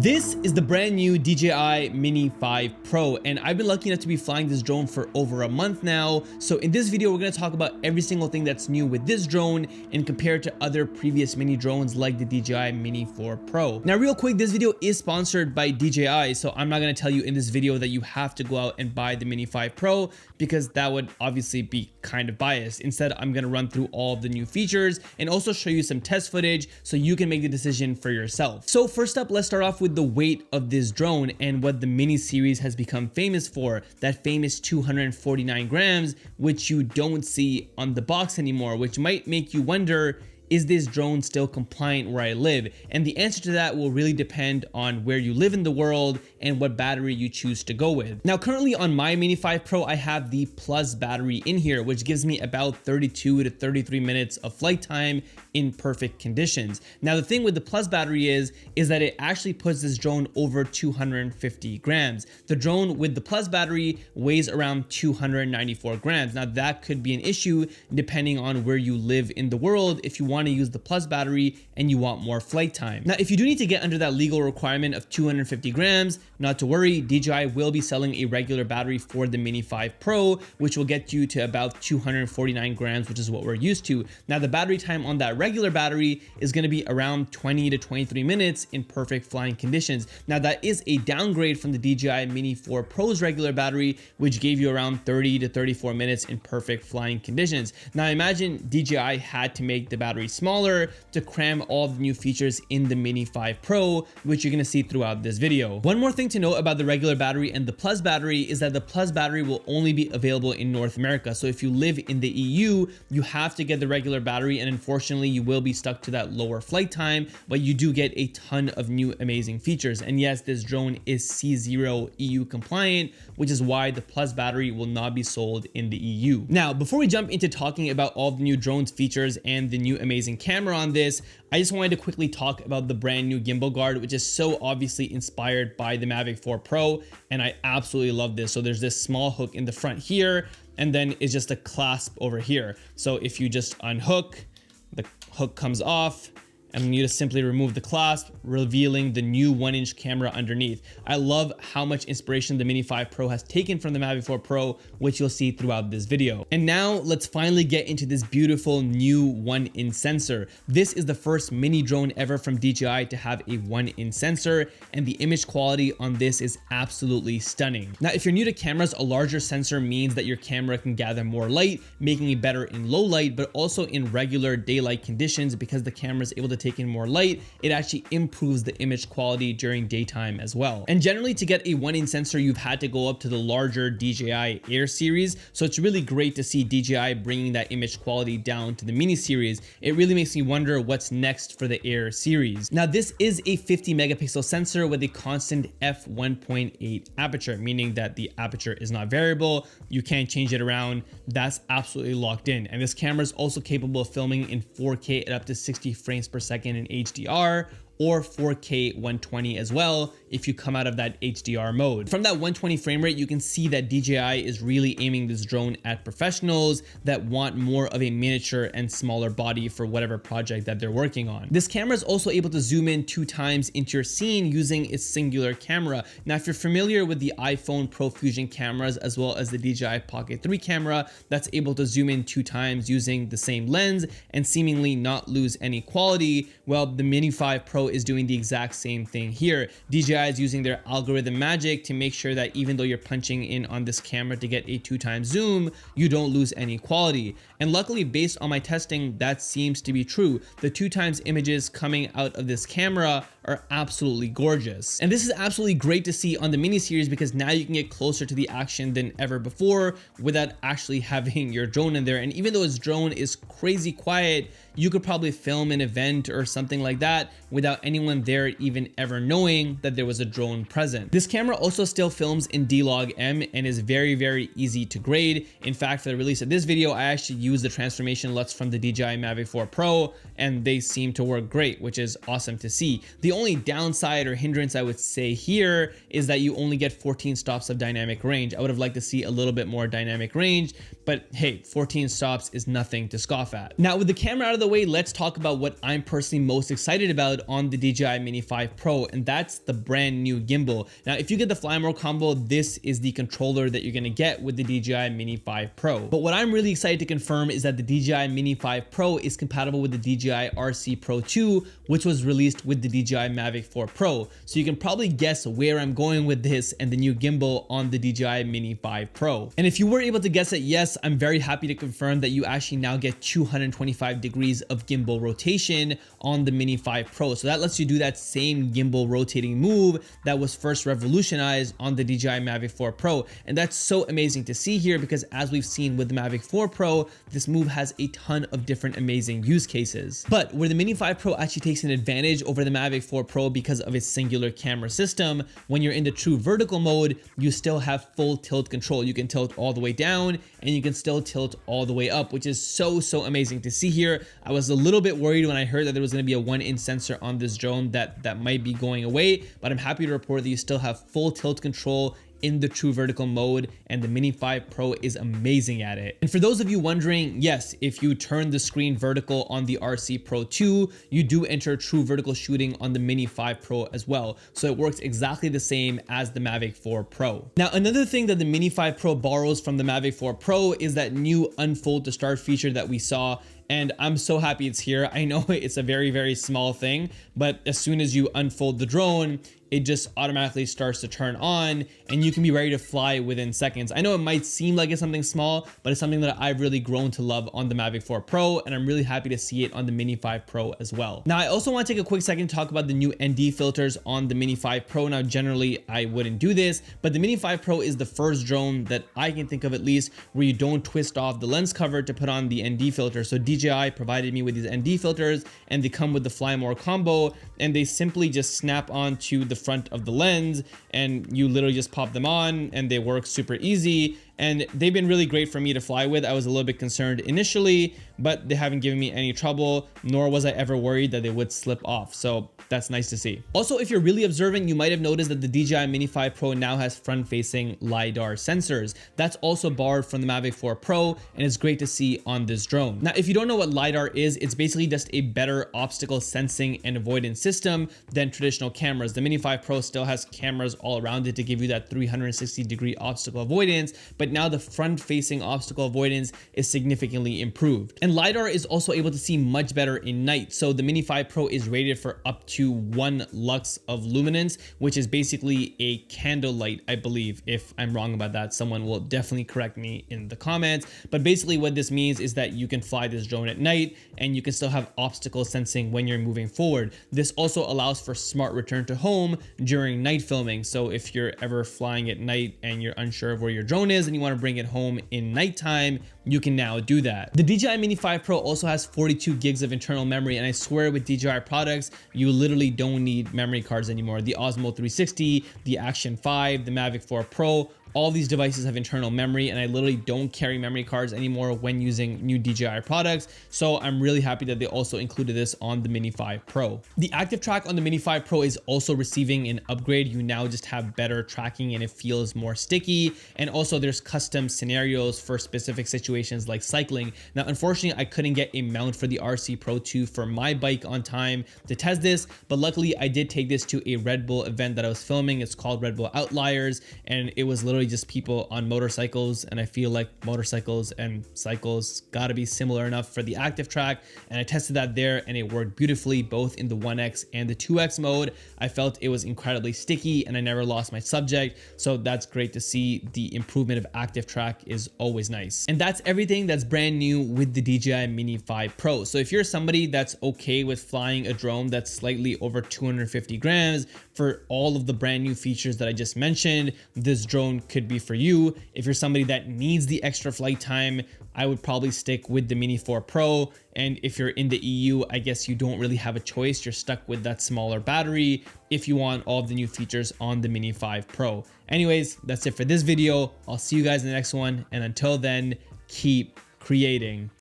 This is the brand new DJI Mini 5 Pro, and I've been lucky enough to be flying this drone for over a month now. So in this video, we're going to talk about every single thing that's new with this drone and compare it to other previous mini drones like the DJI Mini 4 Pro. Now, real quick, this video is sponsored by DJI, so I'm not going to tell you in this video that you have to go out and buy the Mini 5 Pro because that would obviously be kind of biased. Instead, I'm going to run through all of the new features and also show you some test footage so you can make the decision for yourself. So first up, let's start off with the weight of this drone and what the Mini series has become famous for, that famous 249 grams, which you don't see on the box anymore, which might make you wonder, is this drone still compliant where I live? And the answer to that will really depend on where you live in the world and what battery you choose to go with. Now, currently on my Mini 5 Pro, I have the Plus battery in here, which gives me about 32 to 33 minutes of flight time in perfect conditions. Now, the thing with the Plus battery is that it actually puts this drone over 250 grams. The drone with the Plus battery weighs around 294 grams. Now, that could be an issue depending on where you live in the world if you want to use the Plus battery and you want more flight time. Now, if you do need to get under that legal requirement of 250 grams, not to worry, DJI will be selling a regular battery for the Mini 5 Pro, which will get you to about 249 grams, which is what we're used to. Now, the battery time on that regular battery is going to be around 20 to 23 minutes in perfect flying conditions. Now, that is a downgrade from the DJI Mini 4 Pro's regular battery, which gave you around 30 to 34 minutes in perfect flying conditions. Now, imagine DJI had to make the battery smaller to cram all the new features in the Mini 5 Pro, which you're going to see throughout this video. One more thing to note about the regular battery and the Plus battery is that the Plus battery will only be available in North America. So if you live in the EU, you have to get the regular battery, and unfortunately you will be stuck to that lower flight time, but you do get a ton of new amazing features. And yes, this drone is C0 EU compliant, which is why the Plus battery will not be sold in the EU. Now, before we jump into talking about all the new drone's features and the new amazing camera on this, I just wanted to quickly talk about the brand new gimbal guard, which is so obviously inspired by the Mavic 4 Pro, and I absolutely love this. So there's this small hook in the front here, and then it's just a clasp over here. So if you just unhook, the hook comes off, and you just simply remove the clasp, revealing the new 1-inch camera underneath. I love how much inspiration the Mini 5 Pro has taken from the Mavic 4 Pro, which you'll see throughout this video. And now let's finally get into this beautiful new 1-inch sensor. This is the first mini drone ever from DJI to have a 1-inch sensor, and the image quality on this is absolutely stunning. Now, if you're new to cameras, a larger sensor means that your camera can gather more light, making it better in low light, but also in regular daylight conditions. Because the camera is able to take in more light, it actually improves the image quality during daytime as well. And generally, to get a 1-inch sensor, you've had to go up to the larger DJI Air series. So it's really great to see DJI bringing that image quality down to the Mini series. It really makes me wonder what's next for the Air series. Now, this is a 50 megapixel sensor with a constant f1.8 aperture, meaning that the aperture is not variable. You can't change it around. That's absolutely locked in. And this camera is also capable of filming in 4K at up to 60 frames per second in HDR, or 4K 120 as well if you come out of that HDR mode. From that 120 frame rate, you can see that DJI is really aiming this drone at professionals that want more of a miniature and smaller body for whatever project that they're working on. This camera is also able to zoom in 2 times into your scene using its singular camera. Now, if you're familiar with the iPhone Pro Fusion cameras as well as the DJI Pocket 3 camera that's able to zoom in 2 times using the same lens and seemingly not lose any quality, well, the Mini 5 Pro is doing the exact same thing here. DJI is using their algorithm magic to make sure that even though you're punching in on this camera to get a 2x zoom, you don't lose any quality. And luckily, based on my testing, that seems to be true. The 2x images coming out of this camera are absolutely gorgeous. And this is absolutely great to see on the Mini series because now you can get closer to the action than ever before without actually having your drone in there. And even though its drone is crazy quiet, you could probably film an event or something like that without anyone there even ever knowing that there was a drone present. This camera also still films in D-Log-M and is very, very easy to grade. In fact, for the release of this video, I actually used the transformation LUTs from the DJI Mavic 4 Pro, and they seem to work great, which is awesome to see. The The only downside or hindrance I would say here is that you only get 14 stops of dynamic range. I would have liked to see a little bit more dynamic range, but hey, 14 stops is nothing to scoff at. Now with the camera out of the way, let's talk about what I'm personally most excited about on the DJI Mini 5 Pro, and that's the brand new gimbal. Now, if you get the Fly More combo, this is the controller that you're gonna get with the DJI Mini 5 Pro. But what I'm really excited to confirm is that the DJI Mini 5 Pro is compatible with the DJI RC Pro 2, which was released with the DJI Mavic 4 Pro. So you can probably guess where I'm going with this and the new gimbal on the DJI Mini 5 Pro. And if you were able to guess it, yes, I'm very happy to confirm that you actually now get 225 degrees of gimbal rotation on the Mini 5 Pro. So that lets you do that same gimbal rotating move that was first revolutionized on the DJI Mavic 4 Pro. And that's so amazing to see here because as we've seen with the Mavic 4 Pro, this move has a ton of different amazing use cases. But where the Mini 5 Pro actually takes an advantage over the Mavic 4 Pro because of its singular camera system, when you're in the true vertical mode, you still have full tilt control. You can tilt all the way down and you can still tilt all the way up, which is so amazing to see here. I was a little bit worried when I heard that there was going to be a 1-inch sensor on this drone that might be going away, but I'm happy to report that you still have full tilt control in the true vertical mode, and the Mini 5 Pro is amazing at it. And for those of you wondering, yes, if you turn the screen vertical on the RC Pro 2, you do enter true vertical shooting on the Mini 5 Pro as well. So it works exactly the same as the Mavic 4 Pro. Now, another thing that the Mini 5 Pro borrows from the Mavic 4 Pro is that new unfold to start feature that we saw. And I'm so happy it's here. I know it's a very small thing, but as soon as you unfold the drone, it just automatically starts to turn on and you can be ready to fly within seconds. I know it might seem like it's something small, but it's something that I've really grown to love on the Mavic 4 Pro, and I'm really happy to see it on the Mini 5 Pro as well. Now, I also want to take a quick second to talk about the new ND filters on the Mini 5 Pro. Now, generally, I wouldn't do this, but the Mini 5 Pro is the first drone that I can think of at least where you don't twist off the lens cover to put on the ND filter. So DJI provided me with these ND filters and they come with the Fly More combo, and they simply just snap onto the front of the lens and you literally just pop them on and they work super easy. And they've been really great for me to fly with. I was a little bit concerned initially, but they haven't given me any trouble, nor was I ever worried that they would slip off. So that's nice to see. Also, if you're really observant, you might have noticed that the DJI Mini 5 Pro now has front-facing LIDAR sensors. That's also borrowed from the Mavic 4 Pro, and it's great to see on this drone. Now, if you don't know what LIDAR is, it's basically just a better obstacle sensing and avoidance system than traditional cameras. The Mini 5 Pro still has cameras all around it to give you that 360-degree obstacle avoidance, but now the front-facing obstacle avoidance is significantly improved. And LiDAR is also able to see much better in night. So the Mini 5 Pro is rated for up to 1 lux of luminance, which is basically a candle light, I believe. If I'm wrong about that, someone will definitely correct me in the comments. But basically what this means is that you can fly this drone at night and you can still have obstacle sensing when you're moving forward. This also allows for smart return to home during night filming. So if you're ever flying at night and you're unsure of where your drone is and you want to bring it home in nighttime, you can now do that. The DJI Mini 5 Pro also has 42 gigs of internal memory, and I swear with DJI products, you literally don't need memory cards anymore. The Osmo 360, the Action 5, the Mavic 4 Pro, all these devices have internal memory, and I literally don't carry memory cards anymore when using new DJI products. So I'm really happy that they also included this on the Mini 5 Pro. The ActiveTrack on the Mini 5 Pro is also receiving an upgrade. You now just have better tracking and it feels more sticky. And also there's custom scenarios for specific situations like cycling. Now, unfortunately, I couldn't get a mount for the RC Pro 2 for my bike on time to test this, but luckily I did take this to a Red Bull event that I was filming. It's called Red Bull Outliers, and it was literally just people on motorcycles, and I feel like motorcycles and cycles gotta be similar enough for the ActiveTrack, and I tested that there and it worked beautifully both in the 1x and the 2x mode. I felt it was incredibly sticky and I never lost my subject, so that's great to see. The improvement of ActiveTrack is always nice. And that's everything that's brand new with the DJI Mini 5 Pro. So if you're somebody that's okay with flying a drone that's slightly over 250 grams for all of the brand new features that I just mentioned, this drone could be for you. If you're somebody that needs the extra flight time, I would probably stick with the Mini 4 Pro. And if you're in the EU, I guess you don't really have a choice. You're stuck with that smaller battery if you want all of the new features on the Mini 5 Pro. Anyways, that's it for this video. I'll see you guys in the next one. And until then, keep creating.